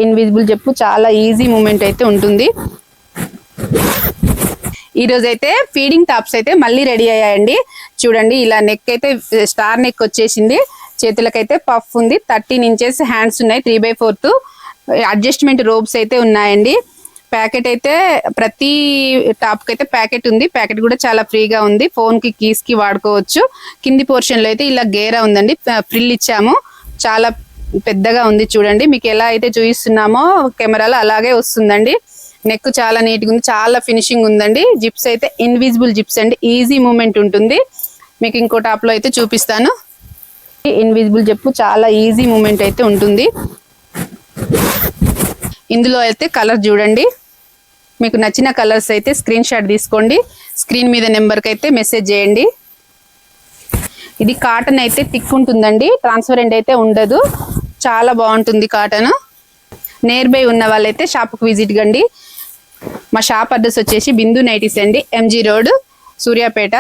Invisible చెప్పు చాలా easy moment అయితే ఉంటుంది. ఈ రోజు అయితే ఫీడింగ్ టాప్స్ అయితే మళ్ళీ రెడీ అయ్యాయండి. చూడండి ఇలా నెక్ అయితే స్టార్ నెక్ వచ్చేసింది, చేతులకైతే పఫ్ ఉంది, 13 ఇంచెస్ హ్యాండ్స్ ఉన్నాయి, 3/4 అడ్జస్ట్మెంట్ రోబ్స్ అయితే ఉన్నాయండి. ప్యాకెట్ అయితే ప్రతి టాప్ కి అయితే ప్యాకెట్ ఉంది, ప్యాకెట్ కూడా చాలా ఫ్రీగా ఉంది, ఫోన్ కి కీస్ కి వాడుకోవచ్చు. కింది పోర్షన్ లో అయితే ఇలా గేరా ఉందండి, ఫ్రిల్ ఇచ్చాము, చాలా పెద్దగా ఉంది. చూడండి మీకు ఎలా అయితే చూపిస్తున్నామో కెమెరాలో అలాగే వస్తుందండి. నెక్ చాలా నీట్ గా ఉంది, చాలా ఫినిషింగ్ ఉందండి. జిప్స్ అయితే ఇన్విజిబుల్ జిప్స్ అండి, ఈజీ మూమెంట్ ఉంటుంది. మీకు ఇంకో టాప్ లో అయితే చూపిస్తాను. ఇన్విజిబుల్ చెప్పు చాలా ఈజీ మూమెంట్ అయితే ఉంటుంది. ఇందులో అయితే కలర్ చూడండి, మీకు నచ్చిన కలర్స్ అయితే స్క్రీన్ షాట్ తీసుకోండి, స్క్రీన్ మీద నెంబర్కి అయితే మెసేజ్ చేయండి. ఇది కాటన్ అయితే థిక్ ఉంటుందండి, ట్రాన్స్పరెంట్ అయితే ఉండదు, చాలా బాగుంటుంది కాటన్. నియర్ బై ఉన్న వాళ్ళైతే షాప్కి విజిట్ కండి. మా షాప్ అడ్రస్ వచ్చేసి బిందు నైటీస్ అండి, ఎంజీ రోడ్, సూర్యాపేట.